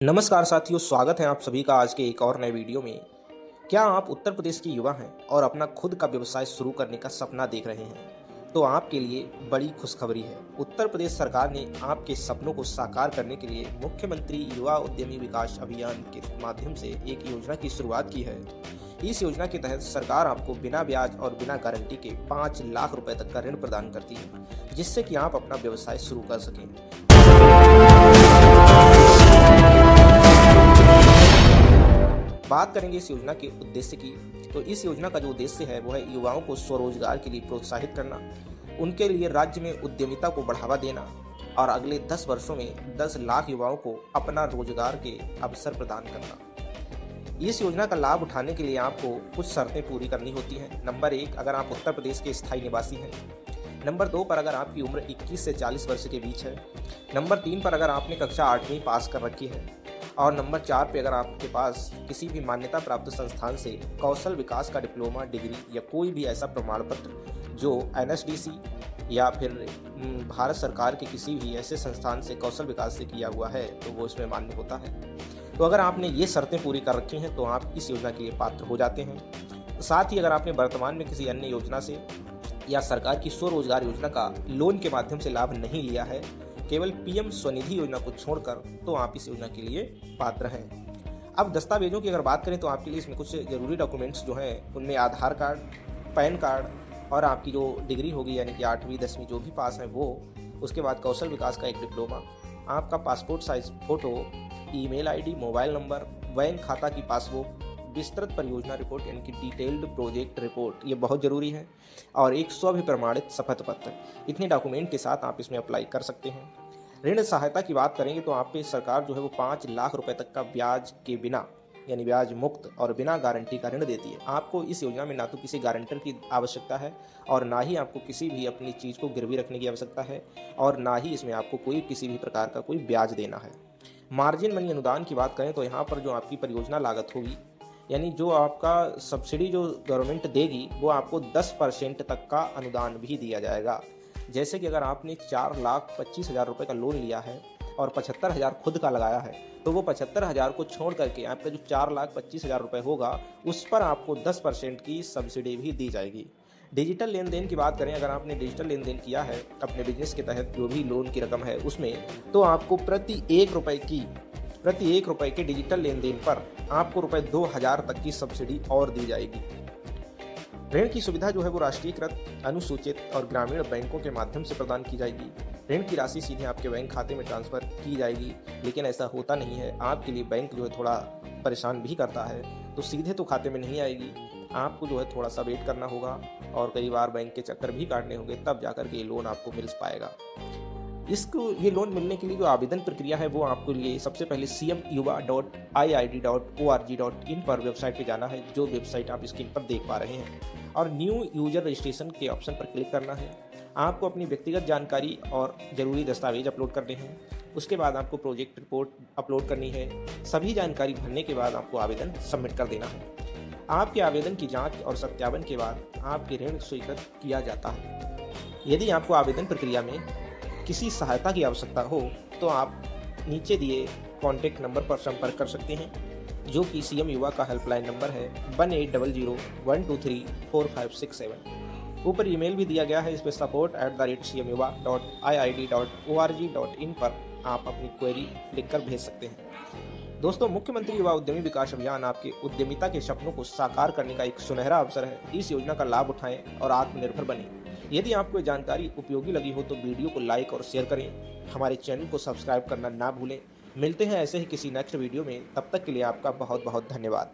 नमस्कार साथियों, स्वागत है आप सभी का आज के एक और नए वीडियो में। क्या आप उत्तर प्रदेश के युवा हैं और अपना खुद का व्यवसाय शुरू करने का सपना देख रहे हैं? तो आपके लिए बड़ी खुशखबरी है। उत्तर प्रदेश सरकार ने आपके सपनों को साकार करने के लिए मुख्यमंत्री युवा उद्यमी विकास अभियान के माध्यम से एक योजना की शुरुआत की है। इस योजना के तहत सरकार आपको बिना ब्याज और बिना गारंटी के 5 लाख रुपए तक का ऋण प्रदान करती है, जिससे कि आप अपना व्यवसाय शुरू कर सकें। बात करेंगे इस योजना के उद्देश्य की, तो इस योजना का जो उद्देश्य है वो है युवाओं को स्वरोजगार के लिए प्रोत्साहित करना, उनके लिए राज्य में उद्यमिता को बढ़ावा देना और अगले 10 वर्षों में 10 लाख युवाओं को अपना रोजगार के अवसर प्रदान करना। इस योजना का लाभ उठाने के लिए आपको कुछ शर्तें पूरी करनी होती हैं। नंबर 1, अगर आप उत्तर प्रदेश के स्थायी निवासी हैं। नंबर 2 पर अगर आपकी उम्र 21 से 40 वर्ष के बीच है। नंबर 3 पर अगर आपने कक्षा 8वीं पास कर रखी है। और नंबर 4 पे अगर आपके पास किसी भी मान्यता प्राप्त संस्थान से कौशल विकास का डिप्लोमा, डिग्री या कोई भी ऐसा प्रमाण पत्र जो NSDC या फिर भारत सरकार के किसी भी ऐसे संस्थान से कौशल विकास से किया हुआ है तो वो इसमें मान्य होता है। तो अगर आपने ये शर्तें पूरी कर रखी हैं तो आप इस योजना के लिए पात्र हो जाते हैं। साथ ही अगर आपने वर्तमान में किसी अन्य योजना से या सरकार की स्वरोजगार योजना का लोन के माध्यम से लाभ नहीं लिया है, केवल PM स्वनिधि योजना को छोड़कर, तो आप इस योजना के लिए पात्र हैं। अब दस्तावेजों की अगर बात करें तो आपके लिए इसमें कुछ जरूरी डॉक्यूमेंट्स जो हैं उनमें आधार कार्ड, पैन कार्ड और आपकी जो डिग्री होगी यानी कि 8वीं 10वीं जो भी पास है वो, उसके बाद कौशल विकास का एक डिप्लोमा, आपका passport size photo, email ID, mobile number, bank खाता की पासबुक, विस्तृत परियोजना रिपोर्ट यानी कि डिटेल्ड प्रोजेक्ट रिपोर्ट, ये बहुत ज़रूरी है, और एक स्वप्रमाणित शपथ पत्र। इतने डॉक्यूमेंट के साथ आप इसमें अप्लाई कर सकते हैं। ऋण सहायता की बात करेंगे तो आप पे सरकार जो है वो 5 लाख रुपए तक का ब्याज के बिना यानी ब्याज मुक्त और बिना गारंटी का ऋण देती है। आपको इस योजना में ना तो किसी गारंटर की आवश्यकता है और ना ही आपको किसी भी अपनी चीज़ को गिरवी रखने की आवश्यकता है और ना ही इसमें आपको कोई किसी भी प्रकार का कोई ब्याज देना है। मार्जिन मनी अनुदान की बात करें तो यहाँ पर जो आपकी परियोजना लागत होगी यानी जो आपका सब्सिडी जो गवर्नमेंट देगी वो आपको 10% तक का अनुदान भी दिया जाएगा। जैसे कि अगर आपने 4,25,000 रुपये का लोन लिया है और 75,000 खुद का लगाया है तो वो 75,000 को छोड़ करके आपका जो 4,25,000 रुपये होगा उस पर आपको 10% की सब्सिडी भी दी जाएगी। डिजिटल लेन देन की बात करें, अगर आपने डिजिटल लेन देन किया है अपने बिजनेस के तहत जो भी लोन की रकम है उसमें, तो आपको प्रति 1 रुपये के डिजिटल लेन देन पर आपको रुपये 2,000 तक की सब्सिडी और दी जाएगी। ऋण की सुविधा जो है वो राष्ट्रीयकृत, अनुसूचित और ग्रामीण बैंकों के माध्यम से प्रदान की जाएगी। ऋण की राशि सीधे आपके बैंक खाते में ट्रांसफर की जाएगी, लेकिन ऐसा होता नहीं है। आपके लिए बैंक जो है थोड़ा परेशान भी करता है, तो सीधे तो खाते में नहीं आएगी, आपको जो है थोड़ा सा वेट करना होगा और कई बार बैंक के चक्कर भी काटने होंगे, तब जाकर के ये लोन आपको मिल पाएगा। ये लोन मिलने के लिए जो आवेदन प्रक्रिया है वो आपको लिए सबसे पहले cmuva.iid.org.in पर वेबसाइट पे जाना है, जो वेबसाइट आप स्क्रीन पर देख पा रहे हैं, और न्यू यूजर रजिस्ट्रेशन के ऑप्शन पर क्लिक करना है। आपको अपनी व्यक्तिगत जानकारी और ज़रूरी दस्तावेज अपलोड करने हैं। उसके बाद आपको प्रोजेक्ट रिपोर्ट अपलोड करनी है। सभी जानकारी भरने के बाद आपको आवेदन सबमिट कर देना है। आपके आवेदन की जाँच और सत्यापन के बाद आपके ऋण स्वीकृत किया जाता है। यदि आपको आवेदन प्रक्रिया में किसी सहायता की आवश्यकता हो तो आप नीचे दिए कॉन्टैक्ट नंबर पर संपर्क कर सकते हैं, जो कि CM युवा का हेल्पलाइन नंबर है 1800-123-4567। ऊपर ईमेल भी दिया गया है, इस पर support@cmuva.iid.org.in पर आप अपनी क्वेरी लिखकर भेज सकते हैं। दोस्तों, मुख्यमंत्री युवा उद्यमी विकास अभियान आपके उद्यमिता के सपनों को साकार करने का एक सुनहरा अवसर है। इस योजना का लाभ उठाएं और आत्मनिर्भर बनें। यदि आपको जानकारी उपयोगी लगी हो तो वीडियो को लाइक और शेयर करें। हमारे चैनल को सब्सक्राइब करना ना भूलें। मिलते हैं ऐसे ही किसी नेक्स्ट वीडियो में, तब तक के लिए आपका बहुत बहुत धन्यवाद।